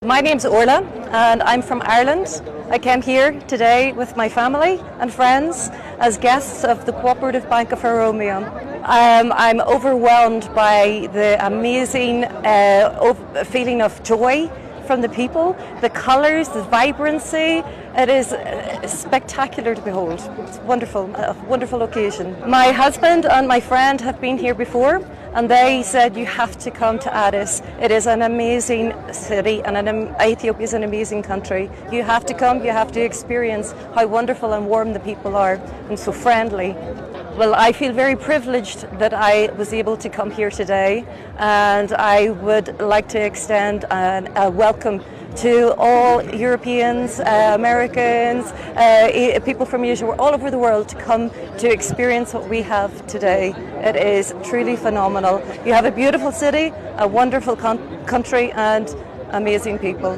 My name's Orla and I'm from Ireland. I came here today with my family and friends as guests of the Cooperative Bank of Romeo. I'm overwhelmed by the amazing feeling of joy from the people, the colours, the vibrancy. It is spectacular to behold. It's wonderful, a wonderful occasion. My husband and my friend have been here before and they said you have to come to Addis. It is an amazing city and Ethiopia is an amazing country. You have to come, you have to experience how wonderful and warm the people are and so friendly. Well, I feel very privileged that I was able to come here today, and I would like to extend a welcome to all Europeans, Americans, people from Asia, all over the world to come to experience what we have today. It is truly phenomenal. You have a beautiful city, a wonderful country and amazing people.